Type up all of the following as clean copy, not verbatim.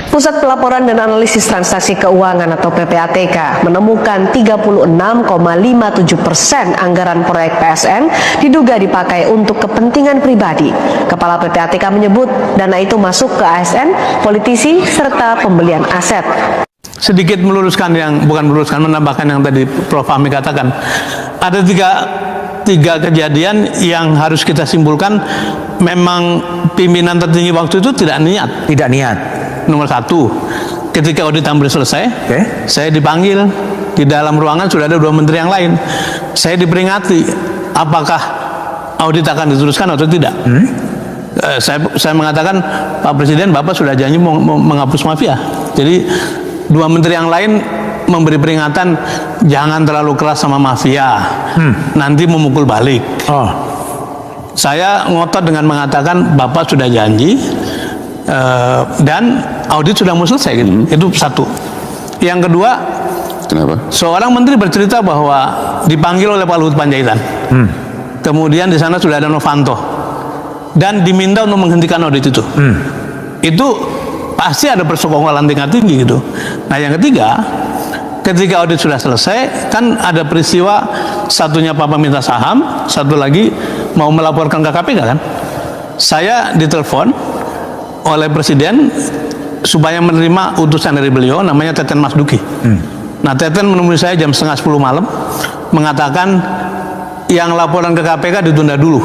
Pusat Pelaporan dan Analisis Transaksi Keuangan atau PPATK menemukan 36,57% anggaran proyek PSN diduga dipakai untuk kepentingan pribadi. Kepala PPATK menyebut dana itu masuk ke ASN, politisi, serta pembelian aset. Sedikit meluruskan menambahkan yang tadi Prof. Fahmi katakan. Ada tiga kejadian yang harus kita simpulkan memang pimpinan tertinggi waktu itu tidak niat. Tidak niat. Nomor satu, ketika audit hampir selesai, saya dipanggil di dalam ruangan, sudah ada 2 menteri yang lain. Saya diperingati, apakah audit akan diteruskan atau tidak. Saya mengatakan, Pak Presiden, Bapak sudah janji mau menghapus mafia. Jadi 2 menteri yang lain memberi peringatan, jangan terlalu keras sama mafia, nanti memukul balik. Saya ngotot dengan mengatakan, Bapak sudah janji, dan audit sudah mau selesai gitu. Itu satu. Yang kedua, kenapa? Seorang menteri bercerita bahwa dipanggil oleh Pak Luhut Panjaitan. Kemudian di sana sudah ada Novanto dan diminta untuk menghentikan audit itu. Itu pasti ada persekongkolan tingkat tinggi gitu. Nah, yang ketiga, ketika audit sudah selesai, kan ada peristiwa satunya Papa minta saham, satu lagi mau melaporkan ke KPK kan. Saya ditelepon oleh Presiden supaya menerima utusan dari beliau, namanya Teten Mas Duki. Nah, Teten menemui saya jam 9:30 malam, mengatakan yang laporan ke KPK ditunda dulu.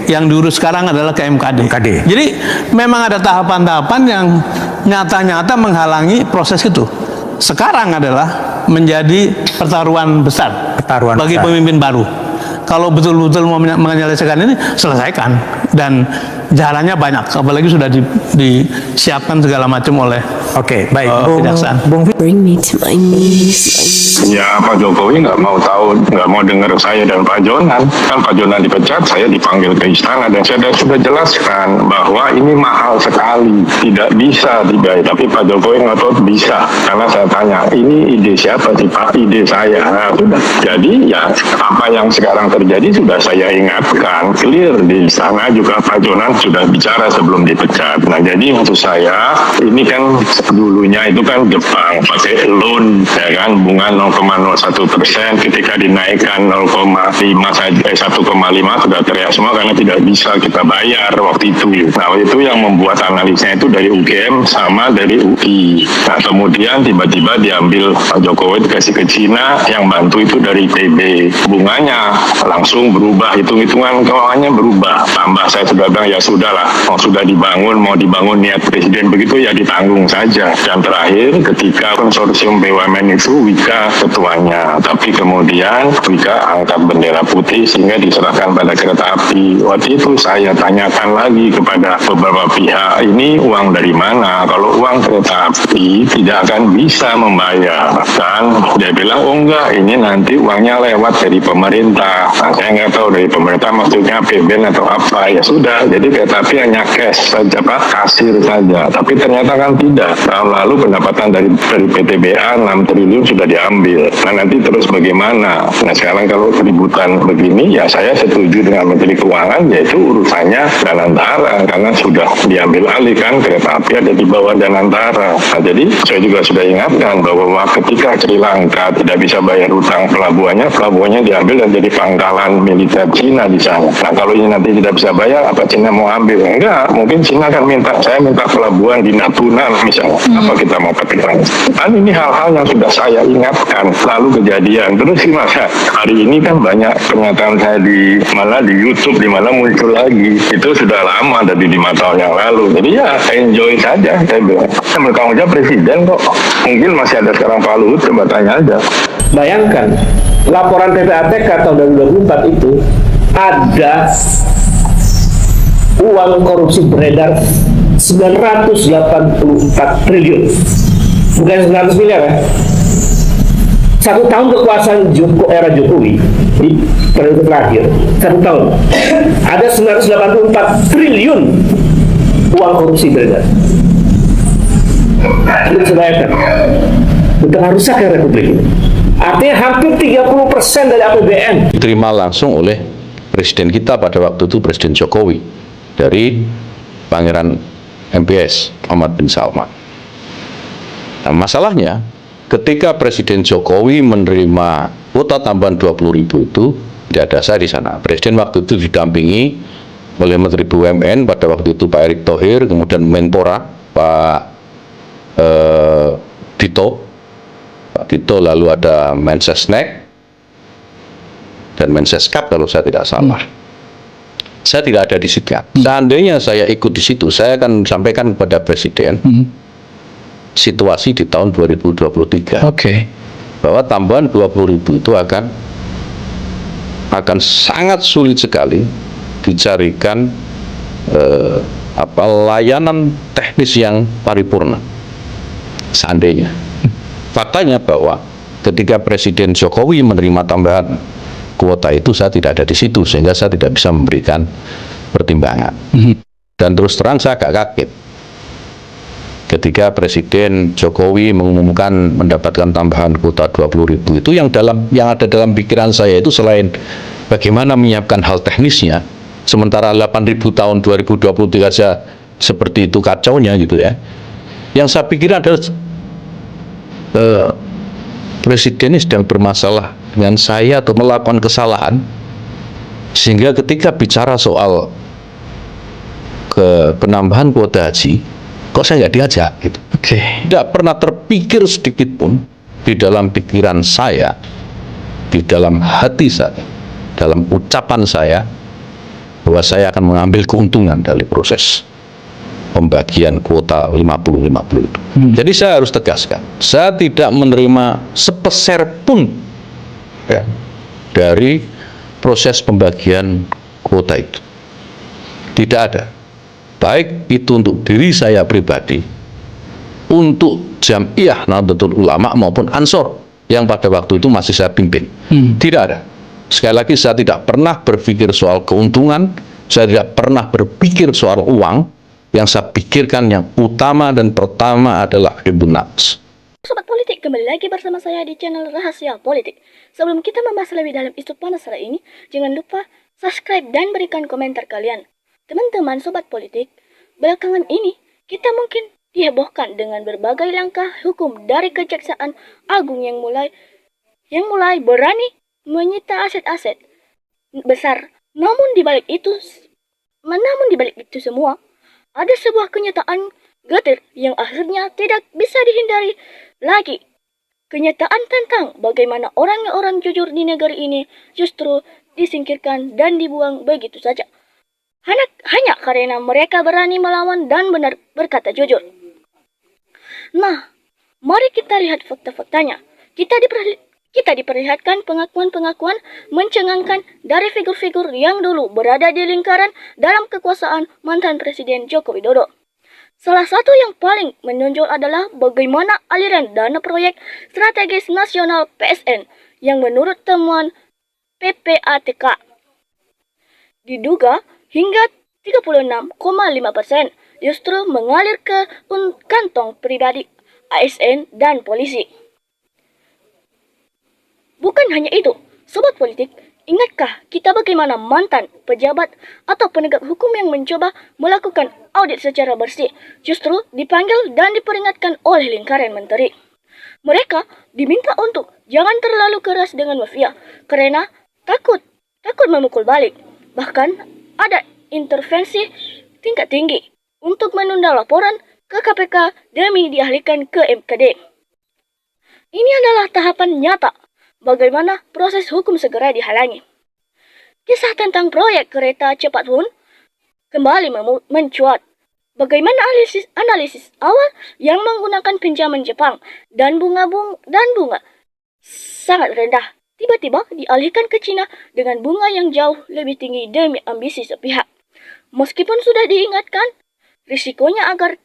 Yang diurus sekarang adalah ke MKD. Jadi memang ada tahapan-tahapan yang nyata-nyata menghalangi proses itu. Sekarang adalah menjadi pertaruhan besar bagi pemimpin baru. Kalau betul-betul mau menyelesaikan ini, selesaikan. Dan jalannya banyak, apalagi sudah disiapkan segala macam oleh kejaksaan. Bring me to my knees. Ya, Pak Jokowi nggak mau tahu, nggak mau dengar saya dan Pak Jonan. Kan Pak Jonan dipecat, saya dipanggil ke istana dan saya sudah jelaskan bahwa ini mahal sekali, tidak bisa dibayar. Tapi Pak Jokowi nggak tahu bisa, karena saya tanya, ini ide siapa sih Pak? Ide saya. Nah, sudah. Jadi ya apa yang sekarang terjadi sudah saya ingatkan, clear di istana juga Pak Jonan sudah bicara sebelum dipecat. Nah, jadi maksud saya ini kan dulunya itu kan Jepang pakai loan, ya kan, bunga 0,01%, ketika dinaikkan 0,5 saja 1,5 sudah teriak semua karena tidak bisa kita bayar waktu itu. Nah, itu yang membuat analisnya itu dari UGM sama dari UI. Nah, kemudian tiba-tiba diambil Pak Jokowi dikasih ke Cina, yang bantu itu dari PB. Bunganya langsung berubah, hitung-hitungan keuangannya berubah. Tambah saya sudah bilang ya sudahlah, mau sudah dibangun, mau dibangun niat Presiden begitu ya ditanggung saja. Dan terakhir ketika konsorsium BUMN itu Wika ketuanya, tapi kemudian Wika angkat bendera putih sehingga diserahkan pada kereta api. Waktu itu saya tanyakan lagi kepada beberapa pihak, ini uang dari mana? Kalau uang kereta api tidak akan bisa membayar. Dan dia bilang, oh enggak, ini nanti uangnya lewat dari pemerintah. Nah, saya nggak tahu dari pemerintah maksudnya APBN atau apa. Ya sudah, jadi kereta api hanya cash saja, Pak, kasir saja. Tapi ternyata kan tidak. Tahun lalu pendapatan dari PTBA 6 triliun sudah diambil. Nah, nanti terus bagaimana? Nah, sekarang kalau keributan begini, ya saya setuju dengan Menteri Keuangan, yaitu urusannya Danantara, karena sudah diambil alih kan, kereta api ada di bawah Danantara. Nah, jadi saya juga sudah ingatkan bahwa ketika Sri Lanka tidak bisa bayar utang pelabuhannya diambil dan jadi pangkalan militer Cina di sana. Nah, kalau ini nanti tidak bisa bayar, apa Cina mau ambil? Enggak, mungkin Cina akan saya minta pelabuhan di Natuna misalnya. Apa kita mau pakai? Kan ini hal-hal yang sudah saya ingatkan, lalu kejadian. Terus gimana? Hari ini kan banyak pernyataan saya di YouTube, di mana muncul lagi. Itu sudah lama, dari 5 tahun yang lalu. Jadi ya enjoy saja, saya bilang. Bertanggung jawab Presiden kok. Mungkin masih ada sekarang Pak Luhut, coba tanya aja. Bayangkan, laporan PPATK tahun 2024 itu ada uang korupsi beredar 984 triliun. Bukan 900 miliar ya. 1 tahun kekuasaan era Jokowi di periode terakhir, 1 tahun ada 984 triliun uang korupsi beredar. Itu sebayangkan betapa rusaknya Republik ini. Artinya hampir 30% dari APBN Diterima langsung oleh Presiden kita pada waktu itu, Presiden Jokowi, dari Pangeran MBS Muhammad bin Salman. Nah, masalahnya ketika Presiden Jokowi menerima kuota tambahan 20.000 itu tidak ada saya di sana. Presiden waktu itu didampingi oleh Menteri BUMN pada waktu itu Pak Erick Thohir, kemudian Menpora Pak Tito, lalu ada Mensesnek dan Menseskap kalau saya tidak salah. Saya tidak ada di situ. Seandainya saya ikut di situ, saya akan sampaikan kepada Presiden situasi di tahun 2023. Bahwa tambahan 20.000 itu akan sangat sulit sekali dicarikan layanan teknis yang paripurna. Seandainya. Faktanya bahwa ketika Presiden Jokowi menerima tambahan kuota itu, saya tidak ada di situ, sehingga saya tidak bisa memberikan pertimbangan. Dan terus terang saya agak kaget ketika Presiden Jokowi mengumumkan mendapatkan tambahan kuota 20.000 itu, yang ada dalam pikiran saya itu selain bagaimana menyiapkan hal teknisnya, sementara 8.000 tahun 2023 saja seperti itu kacaunya gitu ya. Yang saya pikir adalah Presiden ini sedang bermasalah dengan saya atau melakukan kesalahan, sehingga ketika bicara soal penambahan kuota haji, kok saya nggak diajak gitu. Tidak pernah terpikir sedikit pun di dalam pikiran saya, di dalam hati saya, dalam ucapan saya, bahwa saya akan mengambil keuntungan dari proses pembagian kuota 50-50 itu. Jadi saya harus tegaskan, saya tidak menerima sepeser pun ya, dari proses pembagian kuota itu. Tidak ada. Baik itu untuk diri saya pribadi, untuk Jam'iyah Nahdlatul Ulama maupun Ansor yang pada waktu itu masih saya pimpin. Tidak ada. Sekali lagi, saya tidak pernah berpikir soal keuntungan, saya tidak pernah berpikir soal uang. Yang saya pikirkan yang utama dan pertama adalah Ibu Nafs. Sobat Politik, kembali lagi bersama saya di channel Rahasia Politik. Sebelum kita membahas lebih dalam isu panas hari ini, jangan lupa subscribe dan berikan komentar kalian. Teman-teman Sobat Politik, belakangan ini kita mungkin dihebohkan dengan berbagai langkah hukum dari Kejaksaan Agung yang mulai berani menyita aset-aset besar. Namun di balik itu semua, ada sebuah kenyataan getir yang akhirnya tidak bisa dihindari lagi. Kenyataan tentang bagaimana orang-orang jujur di negeri ini justru disingkirkan dan dibuang begitu saja. Hanya karena mereka berani melawan dan benar berkata jujur. Nah, mari kita lihat fakta-faktanya. Kita diperlihatkan pengakuan-pengakuan mencengangkan dari figur-figur yang dulu berada di lingkaran dalam kekuasaan mantan Presiden Joko Widodo. Salah satu yang paling menonjol adalah bagaimana aliran dana proyek strategis nasional PSN yang menurut temuan PPATK diduga hingga 36,5% justru mengalir ke kantong pribadi ASN dan polisi. Bukan hanya itu, Sobat Politik, ingatkah kita bagaimana mantan pejabat atau penegak hukum yang mencoba melakukan audit secara bersih justru dipanggil dan diperingatkan oleh lingkaran menteri. Mereka diminta untuk jangan terlalu keras dengan mafia karena takut memukul balik. Bahkan ada intervensi tingkat tinggi untuk menunda laporan ke KPK demi dialihkan ke MKD. Ini adalah tahapan nyata bagaimana proses hukum segera dihalangi. Kisah tentang proyek kereta cepat pun kembali mencuat. Bagaimana analisis awal yang menggunakan pinjaman Jepang dan bunga sangat rendah tiba-tiba dialihkan ke Cina dengan bunga yang jauh lebih tinggi demi ambisi sepihak. Meskipun sudah diingatkan, risikonya agar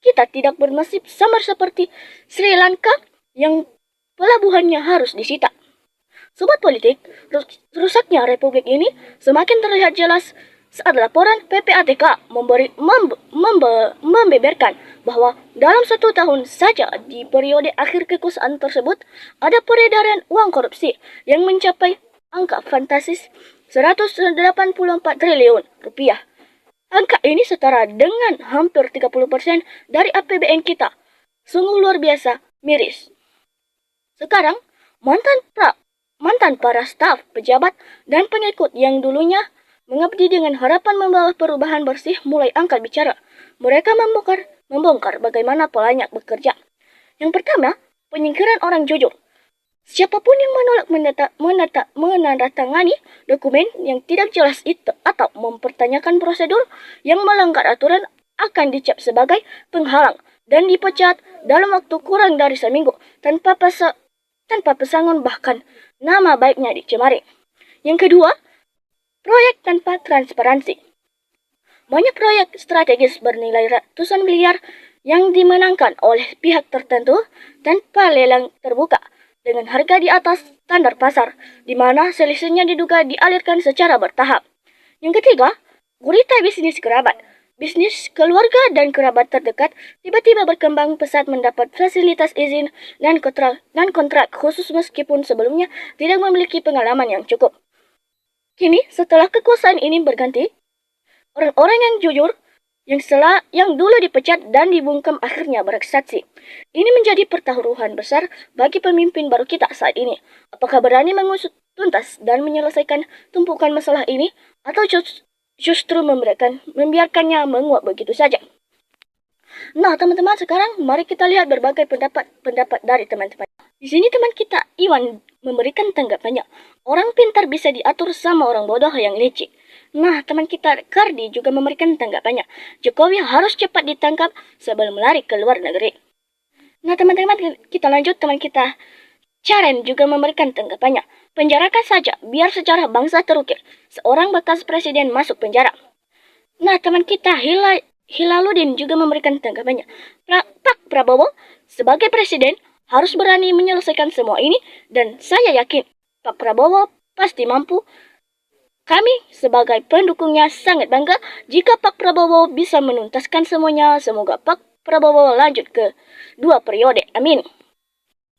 kita tidak bernasib samar seperti Sri Lanka yang pelabuhannya harus disita. Sobat Politik, rusaknya republik ini semakin terlihat jelas saat laporan PPATK membeberkan bahwa dalam 1 tahun saja di periode akhir kekuasaan tersebut ada peredaran uang korupsi yang mencapai angka fantastis 184 triliun rupiah. Angka ini setara dengan hampir 30% dari APBN kita. Sungguh luar biasa miris. Sekarang, mantan para staf, pejabat, dan pengikut yang dulunya mengabdi dengan harapan membawa perubahan bersih mulai angkat bicara. Mereka membongkar bagaimana polanya bekerja. Yang pertama, penyingkiran orang jujur. Siapapun yang menandatangani dokumen yang tidak jelas itu atau mempertanyakan prosedur yang melanggar aturan akan dicap sebagai penghalang dan dipecat dalam waktu kurang dari seminggu tanpa pesangon, bahkan nama baiknya dicemari. Yang kedua, proyek tanpa transparansi. Banyak proyek strategis bernilai ratusan miliar yang dimenangkan oleh pihak tertentu tanpa lelang terbuka dengan harga di atas standar pasar, di mana selisihnya diduga dialirkan secara bertahap. Yang ketiga, gurita bisnis kerabat. Bisnis keluarga dan kerabat terdekat tiba-tiba berkembang pesat mendapat fasilitas izin dan kontrak khusus meskipun sebelumnya tidak memiliki pengalaman yang cukup. Kini, setelah kekuasaan ini berganti, orang-orang yang jujur, yang dulu dipecat dan dibungkam akhirnya bersaksi. Ini menjadi pertaruhan besar bagi pemimpin baru kita saat ini. Apakah berani mengusut tuntas dan menyelesaikan tumpukan masalah ini, atau justru membiarkannya menguap begitu saja? Nah, teman-teman, sekarang mari kita lihat berbagai pendapat dari teman-teman. Di sini teman kita Iwan memberikan tanggapannya. Orang pintar bisa diatur sama orang bodoh yang licik. Nah, teman kita Kardi juga memberikan tanggapannya. Jokowi harus cepat ditangkap sebelum lari ke luar negeri. Nah, teman-teman, kita lanjut. Teman kita Caren juga memberikan tanggapannya. Penjarakan saja, biar sejarah bangsa terukir. Seorang bekas presiden masuk penjara. Nah, teman kita Hilaluddin juga memberikan tanggapannya. Pak Prabowo sebagai presiden harus berani menyelesaikan semua ini, dan saya yakin Pak Prabowo pasti mampu. Kami sebagai pendukungnya sangat bangga jika Pak Prabowo bisa menuntaskan semuanya. Semoga Pak Prabowo lanjut ke 2 periode. Amin.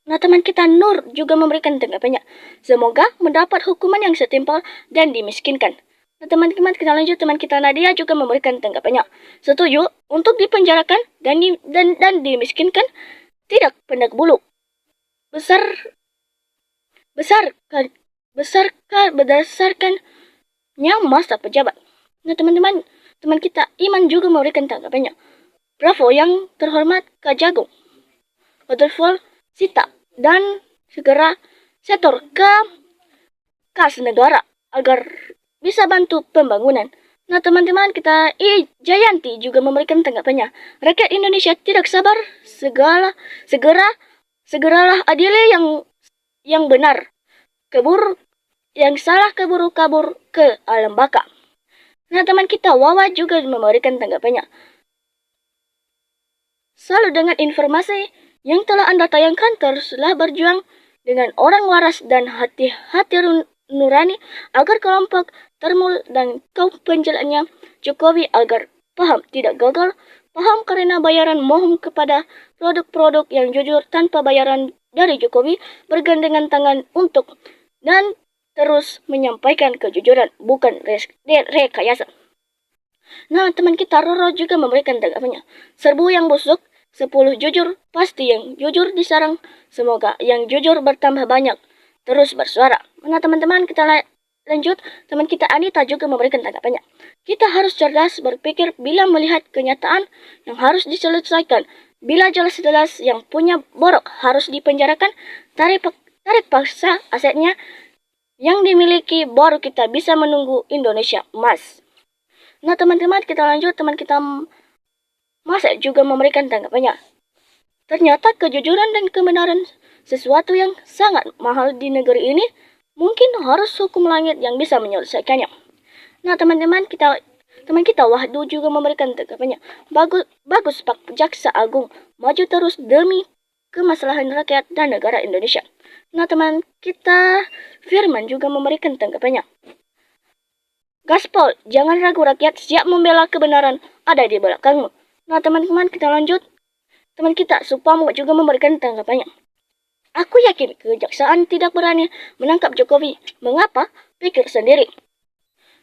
Nah, teman kita Nur juga memberikan tanggapannya. Semoga mendapat hukuman yang setimpal dan dimiskinkan. Nah, teman-teman, kita lanjut. Teman kita Nadia juga memberikan tanggapannya. Setuju untuk dipenjarakan dan dimiskinkan, tidak pandang bulu. Berdasarkan masa pejabat. Nah, teman-teman, teman kita Iman juga memberikan tanggapannya. Bravo yang terhormat Kak Jagung. Waterfall Sita dan segera setor ke kas negara agar bisa bantu pembangunan. Nah, teman-teman, kita Jayanti juga memberikan tanggapannya. Rakyat Indonesia tidak sabar, segeralah adili yang benar. Yang salah keburu kabur ke alam baka. Nah, teman kita Wawa juga memberikan tanggapannya. Selalu dengan informasi yang telah Anda tayangkan, teruslah berjuang dengan orang waras dan hati-hati nurani agar kelompok termul dan kaum penjelasnya Jokowi agar paham tidak gagal, paham karena bayaran mohon kepada produk-produk yang jujur tanpa bayaran dari Jokowi bergandengan tangan untuk dan terus menyampaikan kejujuran, bukan rekayasa. Nah, teman kita Roro juga memberikan tanggapannya. Serbu yang busuk, 10 jujur, pasti yang jujur disarang. Semoga yang jujur bertambah banyak, terus bersuara. Nah, teman-teman, kita lanjut. Teman kita Anita juga memberikan tanggapannya. Kita harus cerdas berpikir bila melihat kenyataan yang harus diselesaikan. Bila jelas-jelas yang punya borok harus dipenjarakan, tarik paksa asetnya yang dimiliki, baru kita bisa menunggu Indonesia emas. Nah, teman-teman, kita lanjut. Teman kita Masa juga memberikan tanggapannya. Ternyata kejujuran dan kebenaran sesuatu yang sangat mahal di negeri ini, mungkin harus hukum langit yang bisa menyelesaikannya. Nah, teman kita Wahdu juga memberikan tanggapannya. Bagus Pak Jaksa Agung, maju terus demi kemaslahan rakyat dan negara Indonesia. Nah, teman kita Firman juga memberikan tanggapannya. Gaspol, jangan ragu, rakyat siap membela kebenaran ada di belakangmu. Nah, teman-teman, kita lanjut. Teman kita Supamo juga memberikan tanggapannya. Aku yakin kejaksaan tidak berani menangkap Jokowi. Mengapa? Pikir sendiri.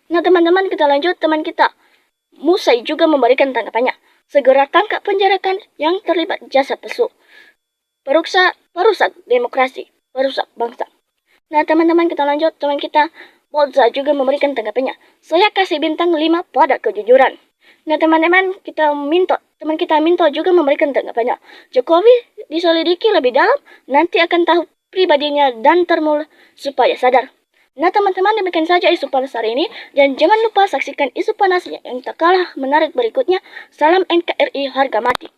Nah, teman-teman, kita lanjut. Teman kita Musai juga memberikan tanggapannya. Segera tangkap penjarakan yang terlibat jasa pesu. Perusak demokrasi, perusak bangsa. Nah teman-teman, kita lanjut. Teman kita Bolza juga memberikan tanggapannya. Saya kasih bintang 5 pada kejujuran. Nah teman-teman, teman kita Minto juga memberikan tanggapannya. Jokowi diselidiki lebih dalam, nanti akan tahu pribadinya dan termul supaya sadar. Nah teman-teman, demikian saja isu panas hari ini. Dan jangan lupa saksikan isu panas yang tak kalah menarik berikutnya. Salam NKRI harga mati.